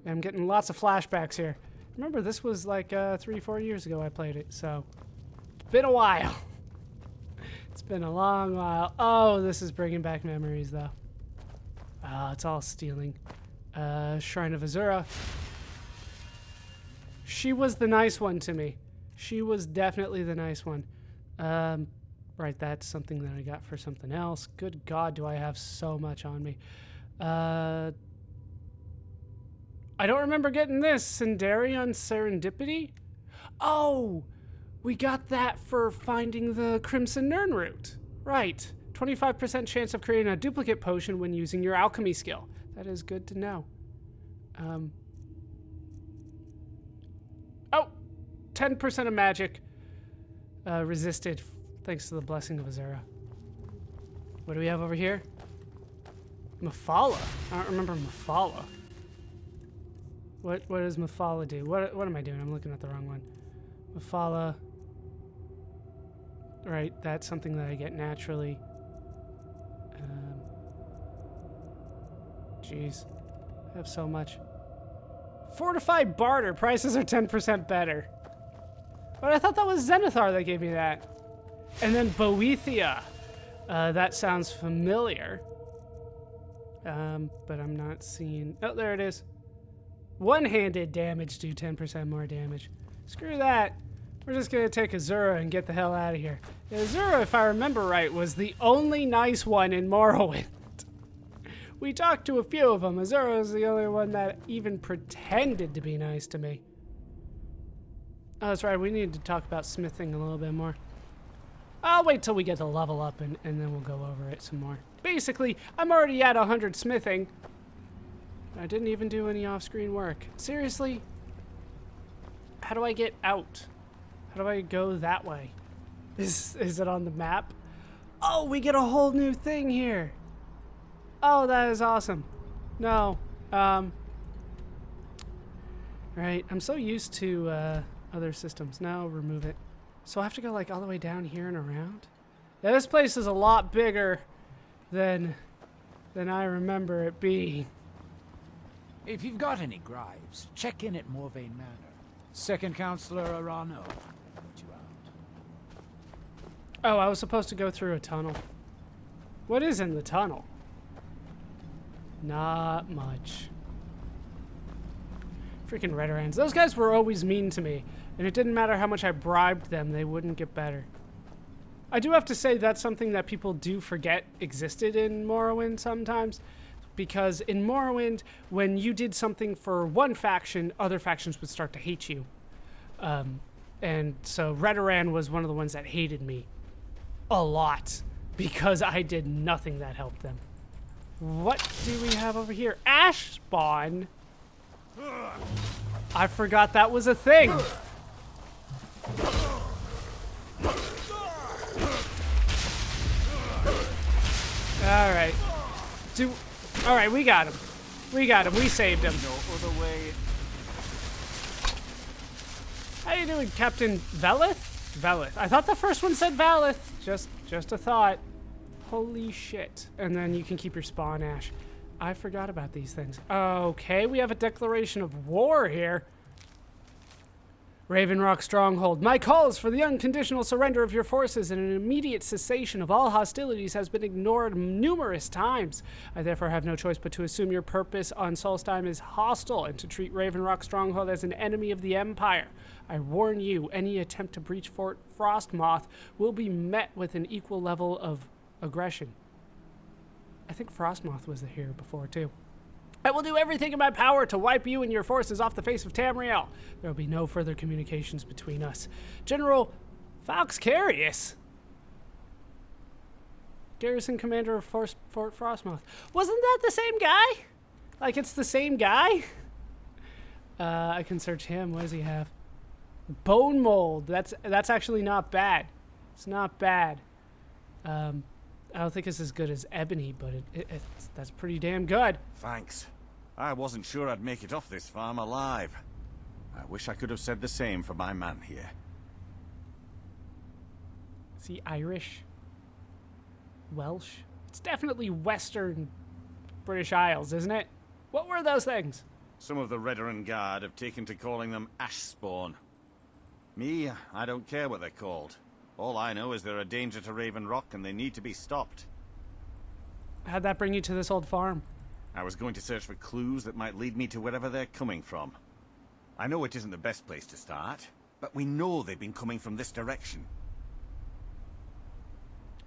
I'm getting lots of flashbacks here. Remember, this was like 3-4 years ago I played it, so it's been a while. It's been a long while. Oh, this is bringing back memories, though. Oh, it's all stealing. Shrine of Azura. She was the nice one to me. She was definitely the nice one. Right, that's something that I got for something else. Good God, do I have so much on me. I don't remember getting this. Sindarion Serendipity? Oh, we got that for finding the Crimson Nirn root. Right. 25% chance of creating a duplicate potion when using your alchemy skill. That is good to know. Oh, 10% of magic resisted thanks to the blessing of Azura. What do we have over here? Mephala. I don't remember Mephala. What does Mephala do? What am I doing? I'm looking at the wrong one. Mephala. Right, that's something that I get naturally. Jeez. I have so much. Fortified Barter. Prices are 10% better. But I thought that was Zenithar that gave me that. And then Boethia. That sounds familiar. But I'm not seeing... Oh, there it is. One-handed damage do 10% more damage. Screw that. We're just going to take Azura and get the hell out of here. Azura, if I remember right, was the only nice one in Morrowind. We talked to a few of them. Azura was the only one that even pretended to be nice to me. Oh, that's right. We need to talk about smithing a little bit more. I'll wait till we get the level up and then we'll go over it some more. Basically, I'm already at 100 smithing. I didn't even do any off-screen work. Seriously? How do I get out? How do I go that way? Is it on the map? Oh, we get a whole new thing here. Oh, that is awesome. No. Right, I'm so used to other systems. No, remove it. So I have to go like all the way down here and around? Yeah, this place is a lot bigger than I remember it being. If you've got any gripes, check in at Morvain Manor. Second Counselor Arano will put you out. Oh, I was supposed to go through a tunnel. What is in the tunnel? Not much. Freaking Redderhands. Those guys were always mean to me, and it didn't matter how much I bribed them, they wouldn't get better. I do have to say that's something that people do forget existed in Morrowind sometimes. Because in Morrowind, when you did something for one faction, other factions would start to hate you. And so Redoran was one of the ones that hated me a lot because I did nothing that helped them. What do we have over here? Ash spawn? I forgot that was a thing. All right. All right, we got him. We got him. We saved him. No other way. How you doing, Captain Velith? Velith. I thought the first one said Valith. Just a thought. Holy shit. And then you can keep your spawn, Ash. I forgot about these things. Okay, we have a declaration of war here. Raven Rock Stronghold. My calls for the unconditional surrender of your forces and an immediate cessation of all hostilities has been ignored numerous times. I therefore have no choice but to assume your purpose on Solstheim is hostile and to treat Raven Rock Stronghold as an enemy of the Empire. I warn you, any attempt to breach Fort Frostmoth will be met with an equal level of aggression. I think Frostmoth was here before, too. I will do everything in my power to wipe you and your forces off the face of Tamriel. There will be no further communications between us. General Falxcarius, Garrison Commander of Fort Frostmoth. Wasn't that the same guy? Like, it's the same guy? I can search him. What does he have? Bone mold. That's actually not bad. It's not bad. I don't think it's as good as Ebony, but that's pretty damn good. Thanks. I wasn't sure I'd make it off this farm alive. I wish I could have said the same for my man here. Is he Irish? Welsh? It's definitely Western British Isles, isn't it? What were those things? Some of the Redoran Guard have taken to calling them Ashspawn. Me, I don't care what they're called. All I know is they're a danger to Raven Rock and they need to be stopped. How'd that bring you to this old farm? I was going to search for clues that might lead me to wherever they're coming from. I know it isn't the best place to start, but we know they've been coming from this direction.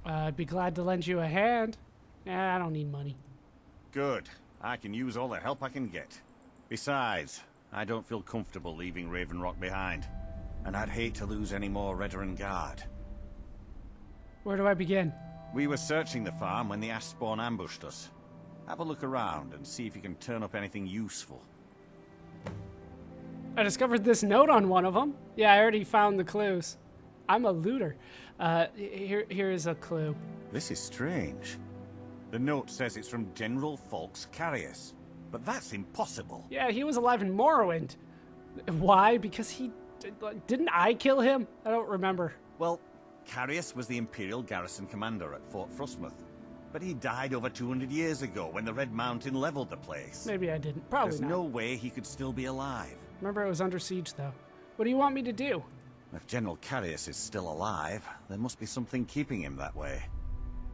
I'd be glad to lend you a hand. I don't need money. Good. I can use all the help I can get. Besides, I don't feel comfortable leaving Raven Rock behind. And I'd hate to lose any more Redoran Guard. Where do I begin? We were searching the farm when the Ashspawn ambushed us. Have a look around and see if you can turn up anything useful. I discovered this note on one of them. Yeah, I already found the clues. I'm a looter. Here is a clue. This is strange. The note says it's from General Falk's Carius, but that's impossible. Yeah, he was alive in Morrowind. Why? Because he... Didn't I kill him? I don't remember. Well, Carius was the Imperial garrison commander at Fort Frostmoth, but he died over 200 years ago when the Red Mountain leveled the place. Maybe I didn't. Probably There's not. no way he could still be alive. Remember, it was under siege, though. What do you want me to do? If General Carius is still alive, there must be something keeping him that way.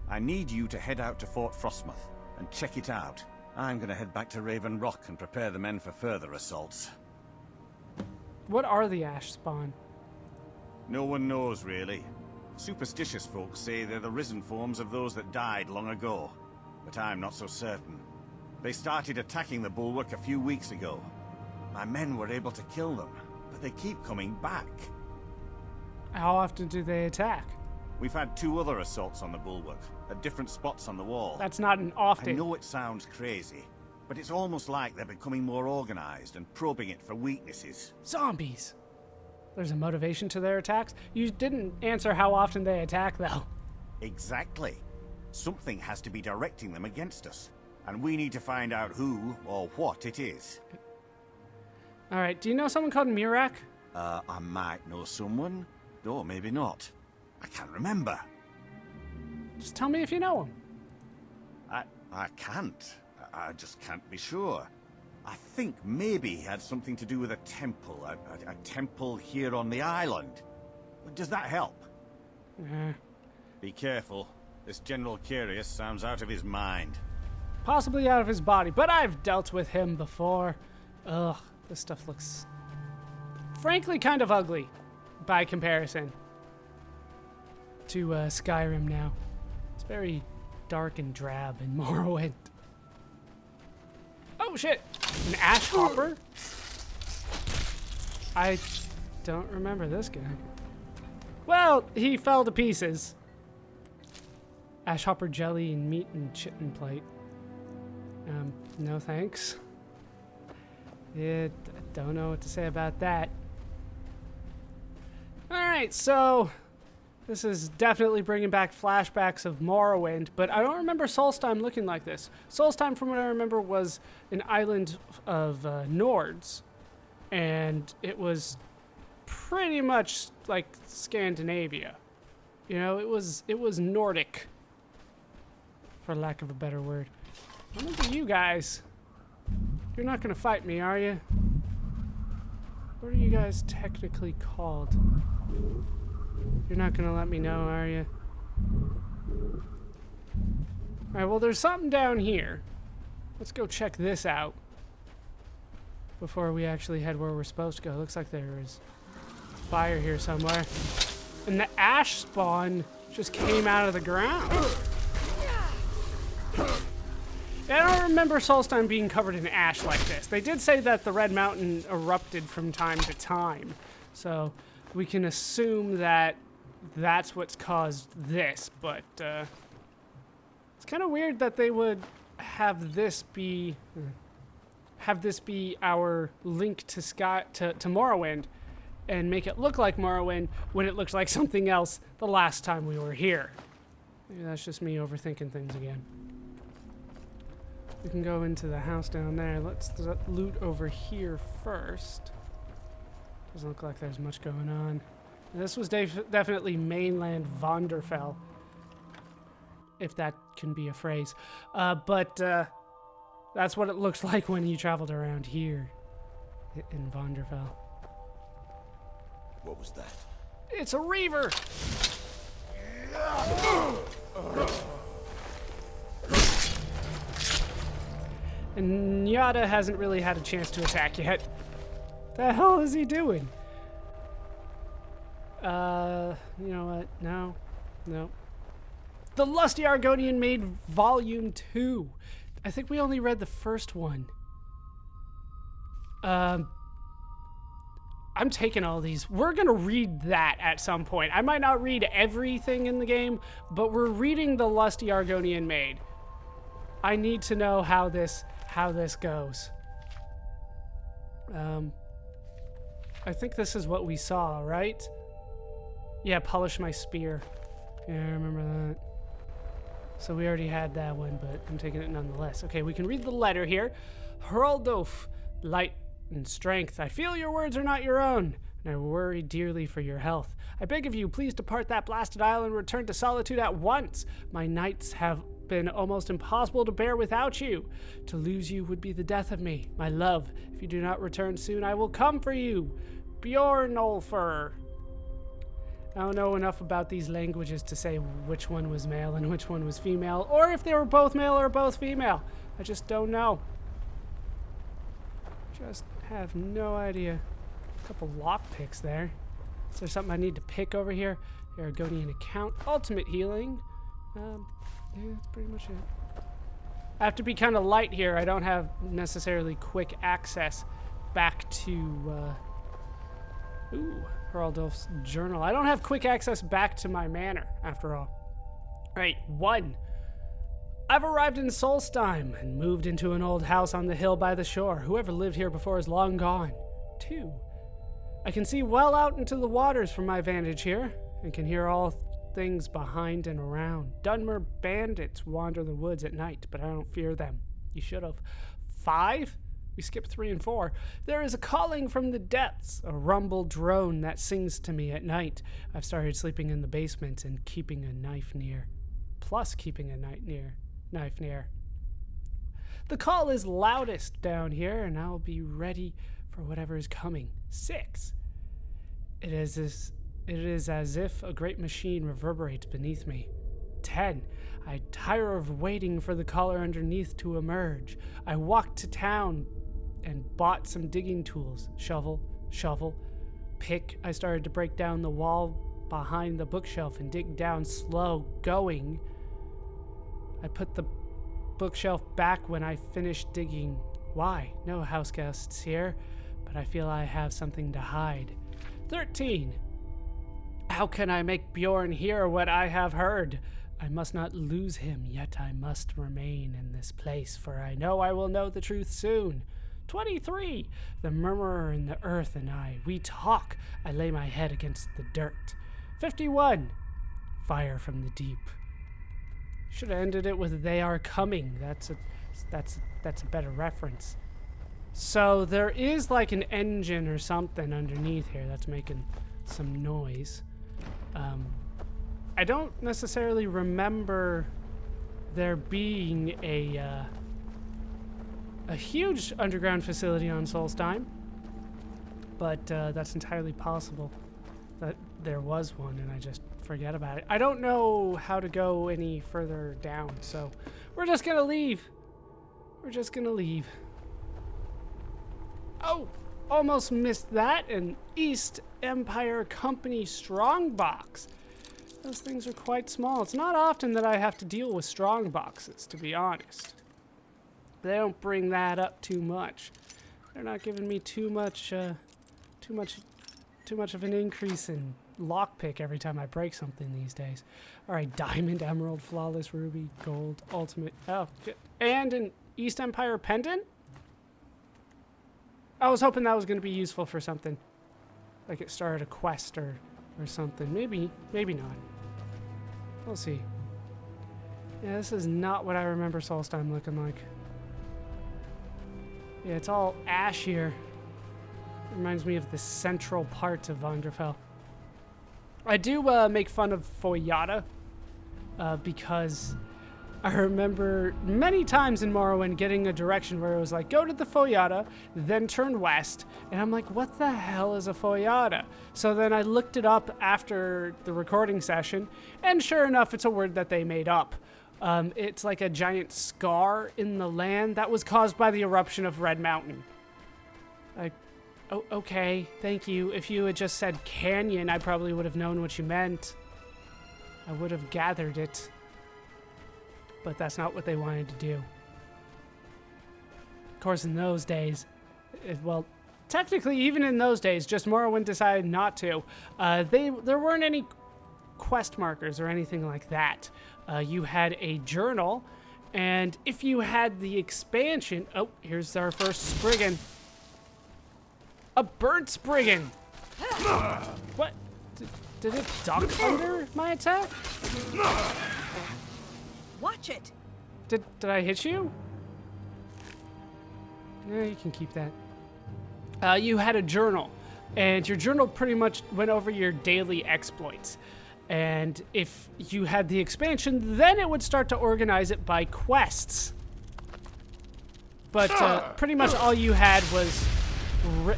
I need you to head out to Fort Frostmoth and check it out. I'm going to head back to Raven Rock and prepare the men for further assaults. What are the Ashspawn? No one knows, really. Superstitious folks say they're the risen forms of those that died long ago, but I'm not so certain. They started attacking the bulwark a few weeks ago. My men were able to kill them, but they keep coming back. How often do they attack? We've had 2 other assaults on the bulwark, at different spots on the wall. That's not an often. I know it sounds crazy, but it's almost like they're becoming more organized and probing it for weaknesses. Zombies. There's a motivation to their attacks? You didn't answer how often they attack, though. Exactly. Something has to be directing them against us, and we need to find out who or what it is. All right, do you know someone called Mirak? I might know someone, or maybe not. I can't remember. Just tell me if you know him. I can't. I just can't be sure. I think maybe he had something to do with a temple, a temple here on the island. Does that help? Be careful. This General Carius sounds out of his mind. Possibly out of his body, but I've dealt with him before. Ugh, this stuff looks, frankly, kind of ugly by comparison to Skyrim now. It's very dark and drab in Morrowind. Oh shit! An ash hopper? I don't remember this guy. Well, he fell to pieces. Ash hopper jelly and meat and chitin plate. No thanks. Yeah, don't know what to say about that. Alright, so this is definitely bringing back flashbacks of Morrowind, but I don't remember Solstheim looking like this. Solstheim, from what I remember, was an island of Nords, and it was pretty much like Scandinavia. You know, it was Nordic, for lack of a better word. Look at you guys. You're not gonna fight me, are you? What are you guys technically called? You're not gonna let me know, are you? Alright, well, there's something down here. Let's go check this out before we actually head where we're supposed to go. Looks like there is fire here somewhere. And the ash spawn just came out of the ground. I don't remember Solstheim being covered in ash like this. They did say that the Red Mountain erupted from time to time, so we can assume that that's what's caused this, but it's kind of weird that they would have this be our link to Morrowind and make it look like Morrowind when it looks like something else the last time we were here. Maybe that's just me overthinking things again. We can go into the house down there. Let's loot over here first. Doesn't look like there's much going on. This was definitely mainland Vonderfell, if that can be a phrase. But that's what it looks like when you traveled around here. in Vonderfell. What was that? It's a reaver! And Nyada hasn't really had a chance to attack yet. The hell is he doing? You know what? No. No. The Lusty Argonian Maid Volume 2. I think we only read the first one. I'm taking all these. We're gonna read that at some point. I might not read everything in the game, but we're reading the Lusty Argonian Maid. I need to know how this goes. I think this is what we saw, right? Yeah, polish my spear. Yeah, I remember that. So we already had that one, but I'm taking it nonetheless. Okay, we can read the letter here. Hroldof, light and strength. I feel your words are not your own, and I worry dearly for your health. I beg of you, please depart that blasted island and return to solitude at once. My nights have been almost impossible to bear without you. To lose you would be the death of me. My love, if you do not return soon, I will come for you. Bjornolfer. I don't know enough about these languages to say which one was male and which one was female, or if they were both male or both female. I just don't know. Just have no idea. A couple lockpicks there. Is there something I need to pick over here? Aragonian account. Ultimate healing. Yeah, that's pretty much it. I have to be kind of light here. I don't have necessarily quick access back to, Haraldolf's journal. I don't have quick access back to my manor, after all. Right, 1. I've arrived in Solstheim and moved into an old house on the hill by the shore. Whoever lived here before is long gone. 2. I can see well out into the waters from my vantage here, and can hear all things behind and around. Dunmer bandits wander the woods at night, but I don't fear them. You should have. 5? We skipped 3 and 4. There is a calling from the depths, a rumbled drone that sings to me at night. I've started sleeping in the basement and keeping a knife near. Plus keeping a knife near. The call is loudest down here, and I'll be ready for whatever is coming. 6. It is as if a great machine reverberates beneath me. 10. I tire of waiting for the caller underneath to emerge. I walked to town and bought some digging tools. Shovel, pick. I started to break down the wall behind the bookshelf and dig down slow going. I put the bookshelf back when I finished digging. Why? No house guests here, but I feel I have something to hide. 13. How can I make Bjorn hear what I have heard? I must not lose him, yet I must remain in this place, for I know I will know the truth soon. 23. The murmurer in the earth and I, we talk. I lay my head against the dirt. 51. Fire from the deep. Should have ended it with they are coming. That's a better reference. So there is like an engine or something underneath here that's making some noise. I don't necessarily remember there being a huge underground facility on Solstheim, but that's entirely possible that there was one and I just forget about it. I don't know how to go any further down, so we're just gonna leave. Oh, almost missed that. An East Empire Company strongbox. Those things are quite small. It's not often that I have to deal with strong boxes, to be honest. They don't bring that up too much. They're not giving me too much of an increase in lockpick every time I break something these days. All right, diamond, emerald, flawless, ruby, gold, ultimate. Oh, and an East Empire pendant? I was hoping that was going to be useful for something. Like it started a quest or something. Maybe not. We'll see. Yeah, this is not what I remember Solstheim looking like. Yeah, it's all ash here. Reminds me of the central part of Vonderfell. I do make fun of Foyata because I remember many times in Morrowind getting a direction where it was like, go to the Foyada, then turn west. And I'm like, what the hell is a Foyada? So then I looked it up after the recording session, and sure enough, it's a word that they made up. It's like a giant scar in the land that was caused by the eruption of Red Mountain. Like, oh, okay, thank you. If you had just said canyon, I probably would have known what you meant. I would have gathered it. But that's not what they wanted to do. Of course, in those days, well, technically, even in those days, just Morrowind decided not to. There weren't any quest markers or anything like that. You had a journal, and if you had the expansion... Oh, here's our first Spriggan. A bird Spriggan! What? Did it duck under my attack? Watch it. Did I hit you? Yeah, you can keep that. You had a journal, and your journal pretty much went over your daily exploits. And if you had the expansion, then it would start to organize it by quests. But pretty much all you had was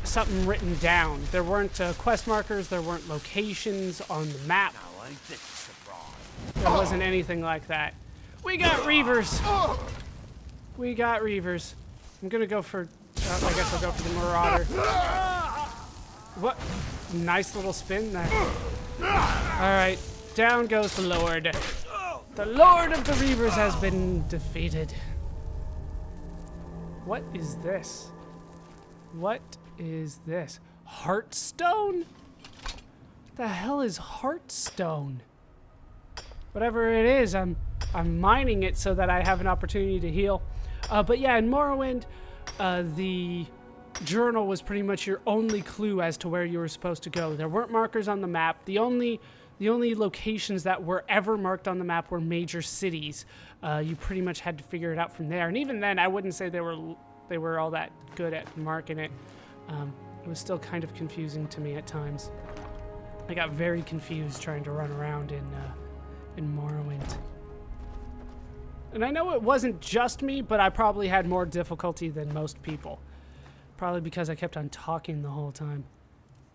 something written down. There weren't quest markers, there weren't locations on the map. There wasn't anything like that. We got Reavers! We got Reavers. I'm gonna go for... I guess I'll go for the Marauder. What? Nice little spin there. Alright, down goes the Lord. The Lord of the Reavers has been defeated. What is this? What is this? Heartstone? What the hell is Heartstone? Whatever it is, I'm mining it so that I have an opportunity to heal. But yeah, in Morrowind, the journal was pretty much your only clue as to where you were supposed to go. There weren't markers on the map. The only locations that were ever marked on the map were major cities. You pretty much had to figure it out from there. And even then, I wouldn't say they were all that good at marking it. It was still kind of confusing to me at times. I got very confused trying to run around in Morrowind. And I know it wasn't just me, but I probably had more difficulty than most people. Probably because I kept on talking the whole time.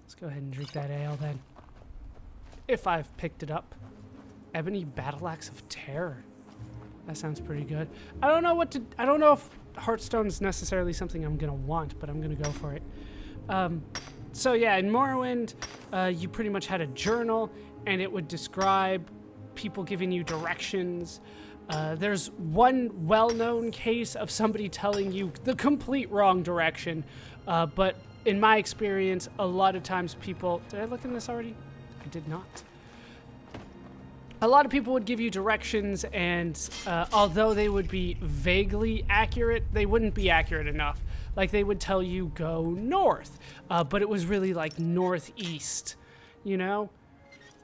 Let's go ahead and drink that ale then. If I've picked it up. Ebony Battle Axe of Terror. That sounds pretty good. I don't know if Heartstone is necessarily something I'm gonna want, but I'm gonna go for it. So yeah, in Morrowind, you pretty much had a journal, and it would describe people giving you directions. There's one well-known case of somebody telling you the complete wrong direction, but in my experience, a lot of times people... Did I look in this already? I did not. A lot of people would give you directions, and although they would be vaguely accurate, they wouldn't be accurate enough. Like, they would tell you, go north, but it was really like northeast, you know?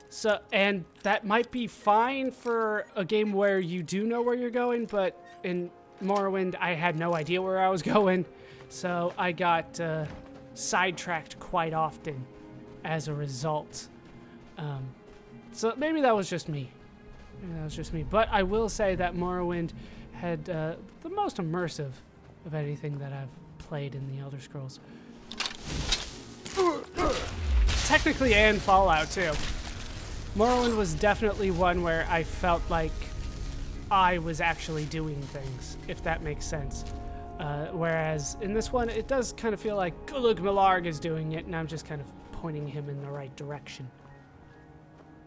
So, and that might be fine for a game where you do know where you're going, but in Morrowind, I had no idea where I was going, so I got sidetracked quite often as a result. So maybe that was just me. But I will say that Morrowind had the most immersive of anything that I've played in the Elder Scrolls. Technically, and Fallout, too. Morrowind was definitely one where I felt like I was actually doing things, if that makes sense. Whereas in this one, it does kind of feel like Gulag Malarg is doing it, and I'm just kind of pointing him in the right direction.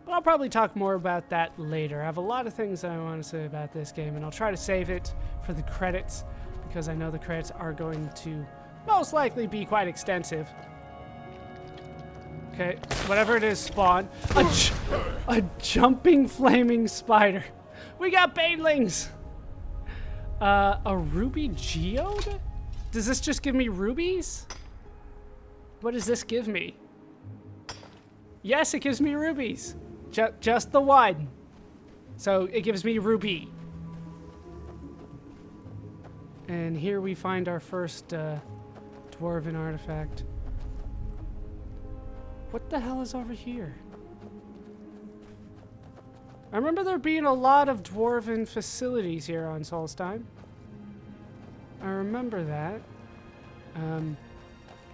But I'll probably talk more about that later. I have a lot of things that I want to say about this game, and I'll try to save it for the credits, because I know the credits are going to most likely be quite extensive. Okay, whatever it is, spawn. A jumping flaming spider. We got banelings! A ruby geode? Does this just give me rubies? What does this give me? Yes, it gives me rubies. Just the one. So it gives me ruby. And here we find our first dwarven artifact. What the hell is over here? I remember there being a lot of dwarven facilities here on Solstheim. I remember that.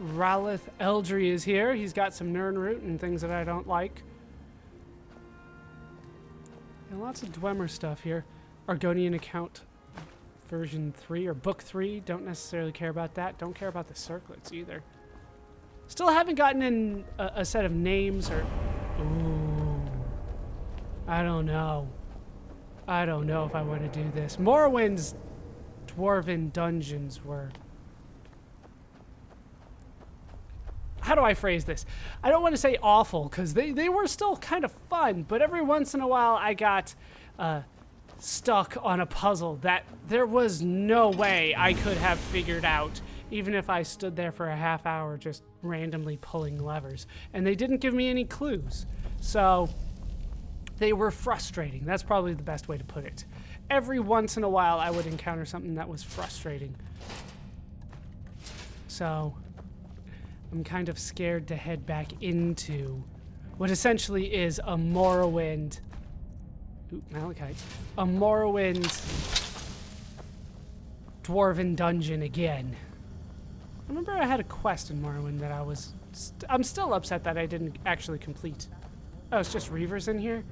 Ralith Eldry is here. He's got some Nirnroot and things that I don't like. And lots of Dwemer stuff here. Argonian account version 3 or book 3. Don't necessarily care about that. Don't care about the circlets either. Still haven't gotten in a set of names or... Ooh. I don't know. I don't know if I want to do this. Morrowind's dwarven dungeons were... How do I phrase this? I don't want to say awful, because they were still kind of fun, but every once in a while I got stuck on a puzzle that there was no way I could have figured out, even if I stood there for a half hour just randomly pulling levers. And they didn't give me any clues. So they were frustrating. That's probably the best way to put it. Every once in a while I would encounter something that was frustrating. So... I'm kind of scared to head back into what essentially is a Morrowind. Ooh, Malachite. A Morrowind dwarven dungeon again. I remember I had a quest in Morrowind that I'm still upset that I didn't actually complete. Oh, it's just Reavers in here?